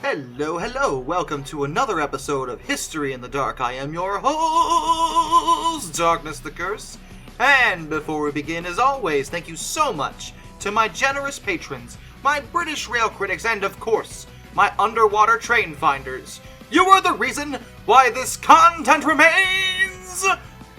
Hello, welcome to another episode of History in the Dark. I am your host, Darkness the Curse. And before we begin, as always, thank you so much to my generous patrons, my British rail critics, and of course, my underwater train finders. You are the reason why this content remains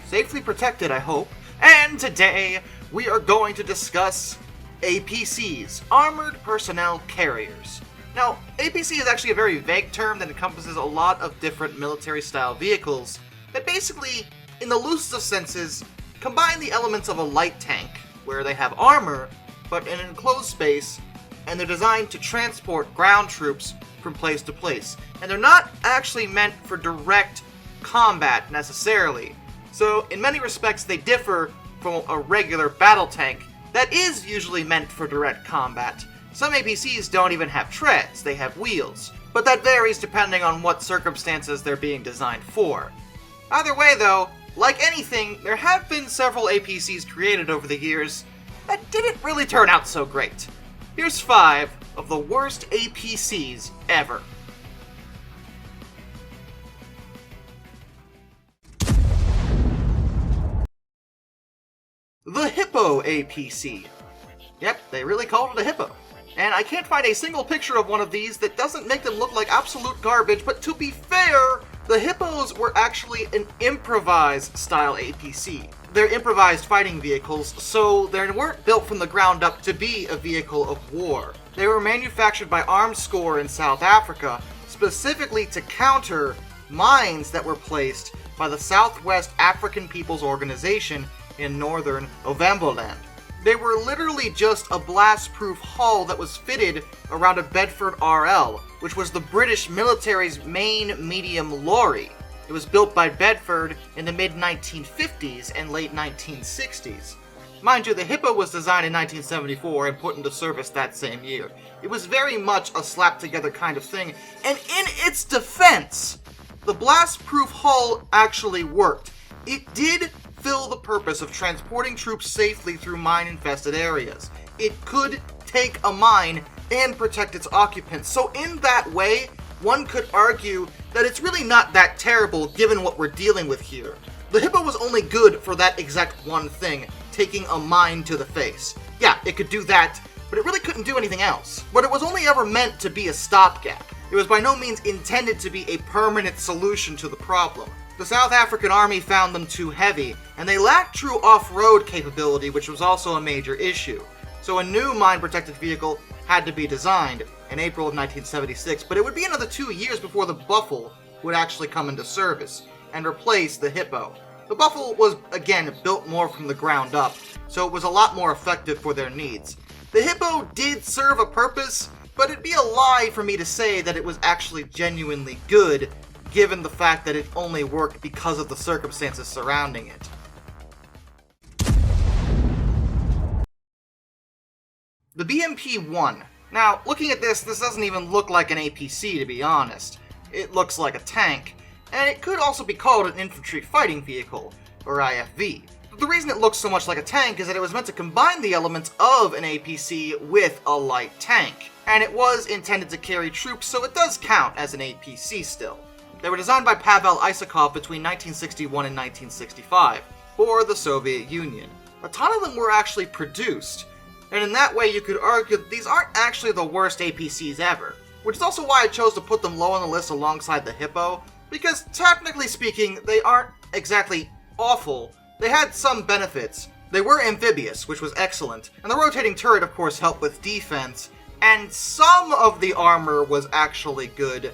safely protected, I hope. And today, we are going to discuss APCs, Armored Personnel Carriers. Now, APC is actually a very vague term that encompasses a lot of different military-style vehicles that basically, in the loosest of senses, combine the elements of a light tank, where they have armor, but in an enclosed space, and they're designed to transport ground troops from place to place. And they're not actually meant for direct combat, necessarily. So, in many respects, they differ from a regular battle tank that is usually meant for direct combat. Some APCs don't even have treads, they have wheels, but that varies depending on what circumstances they're being designed for. Either way though, like anything, there have been several APCs created over the years that didn't really turn out so great. Here's 5 of the worst APCs ever. The Hippo APC. Yep, they really called it a Hippo. And I can't find a single picture of one of these that doesn't make them look like absolute garbage, but to be fair, the Hippos were actually an improvised style APC. They're improvised fighting vehicles, so they weren't built from the ground up to be a vehicle of war. They were manufactured by Armscor in South Africa, specifically to counter mines that were placed by the Southwest African People's Organization in northern Ovamboland. They were literally just a blast-proof hull that was fitted around a Bedford RL, which was the British military's main medium lorry. It was built by Bedford in the mid-1950s and late 1960s. Mind you, the Hippo was designed in 1974 and put into service that same year. It was very much a slap-together kind of thing, and in its defense, the blast-proof hull actually worked. It did fill the purpose of transporting troops safely through mine-infested areas. It could take a mine and protect its occupants, so in that way, one could argue that it's really not that terrible given what we're dealing with here. The Hippo was only good for that exact one thing, taking a mine to the face. Yeah, it could do that, but it really couldn't do anything else. But it was only ever meant to be a stopgap. It was by no means intended to be a permanent solution to the problem. The South African Army found them too heavy, and they lacked true off-road capability, which was also a major issue. So a new mine-protected vehicle had to be designed in April of 1976, but it would be another 2 years before the Buffle would actually come into service and replace the Hippo. The Buffle was, again, built more from the ground up, so it was a lot more effective for their needs. The Hippo did serve a purpose, but it'd be a lie for me to say that it was actually genuinely good, given the fact that it only worked because of the circumstances surrounding it. The BMP-1. Now, looking at this doesn't even look like an APC, to be honest. It looks like a tank, and it could also be called an infantry fighting vehicle, or IFV. But the reason it looks so much like a tank is that it was meant to combine the elements of an APC with a light tank, and it was intended to carry troops, so it does count as an APC still. They were designed by Pavel Isakov between 1961 and 1965 for the Soviet Union. A ton of them were actually produced, and in that way you could argue that these aren't actually the worst APCs ever, which is also why I chose to put them low on the list alongside the Hippo, because technically speaking, they aren't exactly awful. They had some benefits. They were amphibious, which was excellent, and the rotating turret of course helped with defense, and some of the armor was actually good,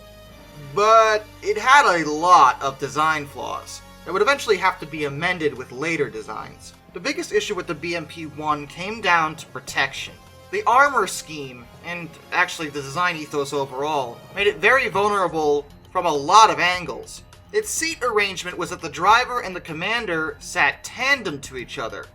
but it had a lot of design flaws that would eventually have to be amended with later designs. The biggest issue with the BMP-1 came down to protection. The armor scheme, and actually the design ethos overall, made it very vulnerable from a lot of angles. Its seat arrangement was that the driver and the commander sat tandem to each other.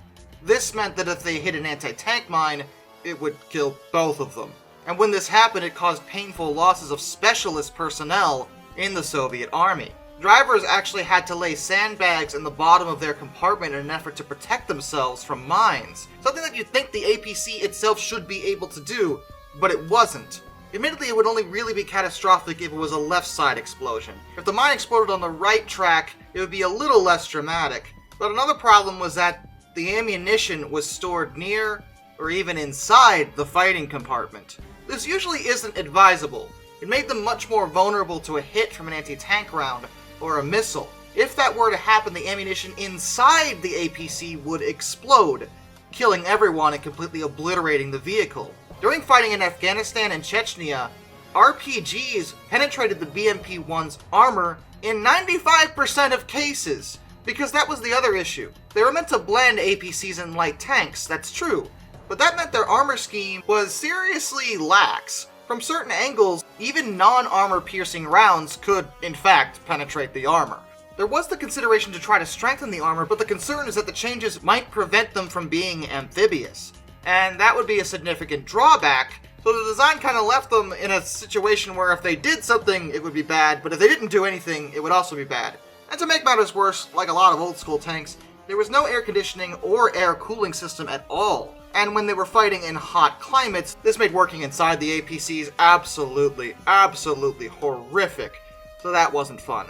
This meant that if they hit an anti-tank mine, it would kill both of them. And when this happened, it caused painful losses of specialist personnel in the Soviet Army. Drivers actually had to lay sandbags in the bottom of their compartment in an effort to protect themselves from mines. Something that you'd think the APC itself should be able to do, but it wasn't. Admittedly, it would only really be catastrophic if it was a left side explosion. If the mine exploded on the right track, it would be a little less dramatic. But another problem was that the ammunition was stored near or even inside the fighting compartment. This usually isn't advisable. It made them much more vulnerable to a hit from an anti-tank round or a missile. If that were to happen, the ammunition inside the APC would explode, killing everyone and completely obliterating the vehicle. During fighting in Afghanistan and Chechnya, RPGs penetrated the BMP-1's armor in 95% of cases, because that was the other issue. They were meant to blend APCs and light tanks, that's true, but that meant their armor scheme was seriously lax. From certain angles, even non-armor piercing rounds could, in fact, penetrate the armor. There was the consideration to try to strengthen the armor, but the concern is that the changes might prevent them from being amphibious. And that would be a significant drawback, so the design kind of left them in a situation where if they did something, it would be bad, but if they didn't do anything, it would also be bad. And to make matters worse, like a lot of old school tanks, there was no air conditioning or air cooling system at all. And when they were fighting in hot climates, this made working inside the APCs absolutely horrific, so that wasn't fun.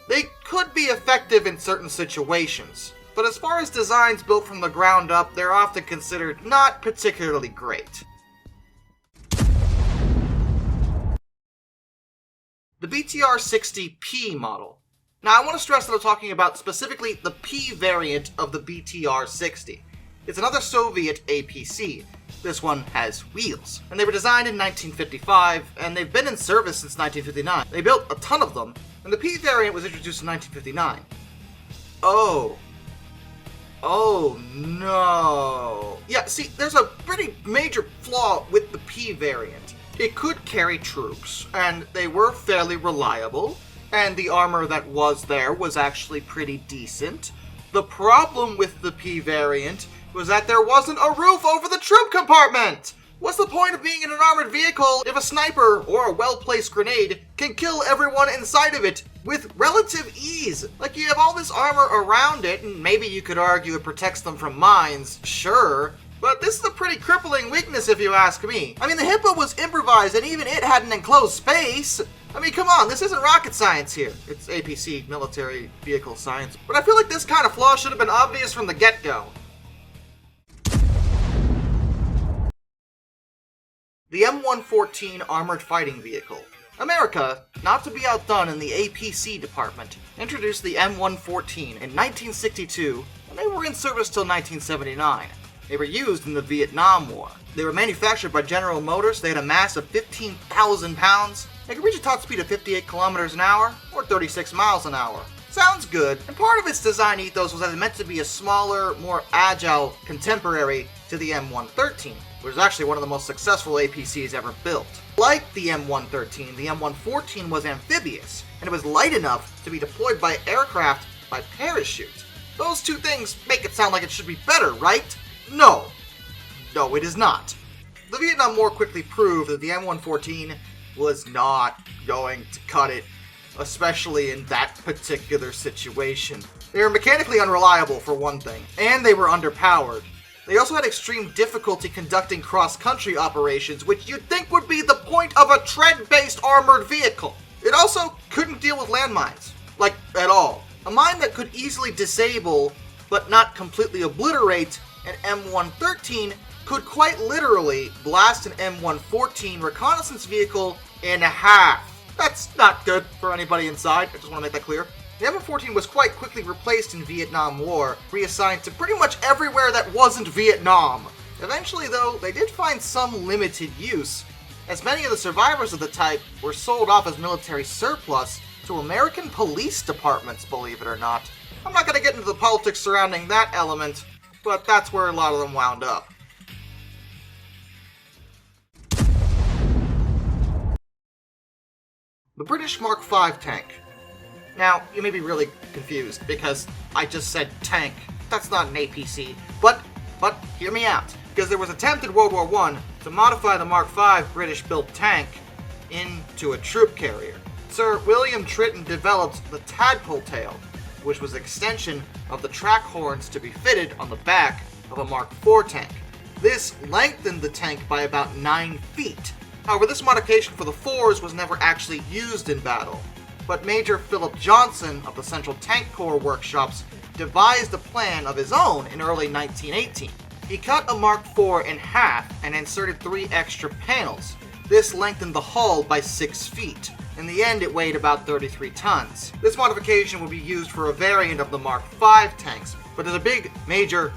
They could be effective in certain situations, but as far as designs built from the ground up, they're often considered not particularly great. The BTR-60P model. Now, I want to stress that I'm talking about specifically the P variant of the BTR-60. It's another Soviet APC. This one has wheels. And they were designed in 1955, and they've been in service since 1959. They built a ton of them, and the P variant was introduced in 1959. Oh no. Yeah, see, there's a pretty major flaw with the P variant. It could carry troops, and they were fairly reliable, and the armor that was there was actually pretty decent. The problem with the P variant was that there wasn't a roof over the troop compartment! What's the point of being in an armored vehicle if a sniper or a well-placed grenade can kill everyone inside of it with relative ease? Like, you have all this armor around it, and maybe you could argue it protects them from mines, sure, but this is a pretty crippling weakness if you ask me. I mean, the Hippo was improvised, and even it had an enclosed space. I mean, come on, this isn't rocket science here. It's APC, military vehicle science. But I feel like this kind of flaw should have been obvious from the get-go. The M114 Armored Fighting Vehicle. America, not to be outdone in the APC department, introduced the M114 in 1962, and they were in service till 1979. They were used in the Vietnam War. They were manufactured by General Motors. They had a mass of 15,000 pounds. They could reach a top speed of 58 kilometers an hour, or 36 miles an hour. Sounds good, and part of its design ethos was that it meant to be a smaller, more agile contemporary to the M113, which was actually one of the most successful APCs ever built. Like the M113, the M114 was amphibious, and it was light enough to be deployed by aircraft by parachute. Those two things make it sound like it should be better, right? No. No, it is not. The Vietnam War quickly proved that the M114 was not going to cut it, especially in that particular situation. They were mechanically unreliable, for one thing, and they were underpowered. They also had extreme difficulty conducting cross-country operations, which you'd think would be the point of a tread-based armored vehicle. It also couldn't deal with landmines, like, at all. A mine that could easily disable, but not completely obliterate, an M113 could quite literally blast an M114 reconnaissance vehicle in half. That's not good for anybody inside, I just want to make that clear. The M114 was quite quickly replaced in Vietnam War, reassigned to pretty much everywhere that wasn't Vietnam. Eventually, though, they did find some limited use, as many of the survivors of the type were sold off as military surplus to American police departments, believe it or not. I'm not going to get into the politics surrounding that element, but that's where a lot of them wound up. The British Mark V tank. Now, you may be really confused, because I just said tank. That's not an APC, but hear me out. Because there was an attempt in World War I to modify the Mark V British-built tank into a troop carrier. Sir William Tritton developed the tadpole tail, which was an extension of the track horns to be fitted on the back of a Mark IV tank. This lengthened the tank by about 9 feet, However, this modification for the 4s was never actually used in battle, but Major Philip Johnson of the Central Tank Corps workshops devised a plan of his own in early 1918. He cut a Mark IV in half and inserted 3 extra panels. This lengthened the hull by 6 feet. In the end, it weighed about 33 tons. This modification would be used for a variant of the Mark V tanks, but there's a big, major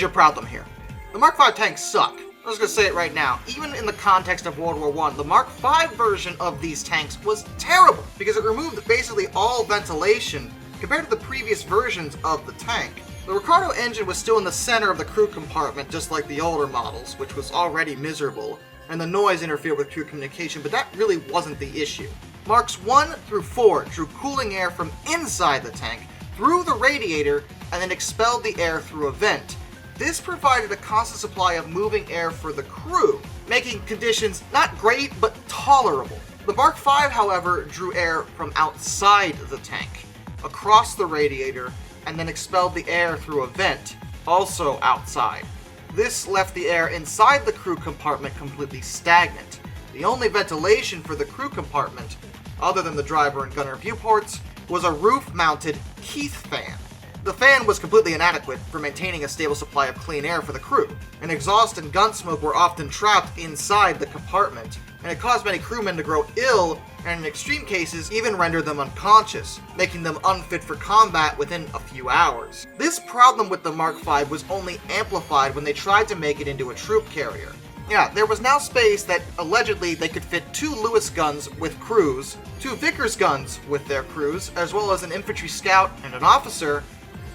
problem here. The Mark V tanks suck. I'm just gonna say it right now. Even in the context of World War I, the Mark V version of these tanks was terrible because it removed basically all ventilation compared to the previous versions of the tank. The Ricardo engine was still in the center of the crew compartment, just like the older models, which was already miserable, and the noise interfered with crew communication, but that really wasn't the issue. Marks 1 through 4 drew cooling air from inside the tank, through the radiator, and then expelled the air through a vent. This provided a constant supply of moving air for the crew, making conditions not great, but tolerable. The Mark V, however, drew air from outside the tank, across the radiator, and then expelled the air through a vent, also outside. This left the air inside the crew compartment completely stagnant. The only ventilation for the crew compartment, other than the driver and gunner viewports, was a roof-mounted Keith fan. The fan was completely inadequate for maintaining a stable supply of clean air for the crew, and exhaust and gun smoke were often trapped inside the compartment, and it caused many crewmen to grow ill, and in extreme cases even rendered them unconscious, making them unfit for combat within a few hours. This problem with the Mark V was only amplified when they tried to make it into a troop carrier. Yeah, there was now space that allegedly they could fit 2 Lewis guns with crews, 2 Vickers guns with their crews, as well as an infantry scout and an officer,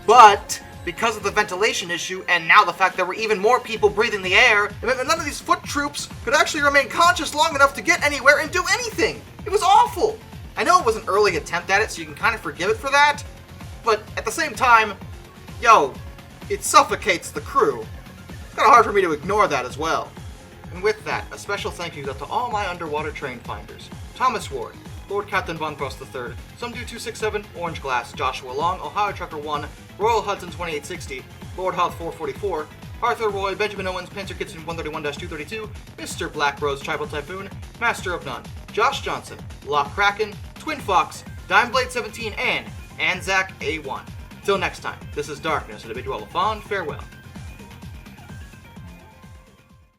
but because of the ventilation issue, and now the fact there were even more people breathing the air, it meant that none of these foot troops could actually remain conscious long enough to get anywhere and do anything. It was awful. I know it was an early attempt at it, so you can kind of forgive it for that, but at the same time, it suffocates the crew. It's kind of hard for me to ignore that as well. And with that, a special thank you to all my underwater train finders. Thomas Ward, Lord Captain Von Frost III, Sumdu267, Orange Glass, Joshua Long, Ohio Trucker 1, Royal Hudson 2860, Lord Hoth 444, Arthur Roy, Benjamin Owens, Panzer Kitchen 131-232, Mr. Black Rose, Tribal Typhoon, Master of None, Josh Johnson, Lock Kraken, Twin Fox, Dimeblade 17, and Anzac A1. Till next time, this is Darkness, and a bid you all a fond farewell.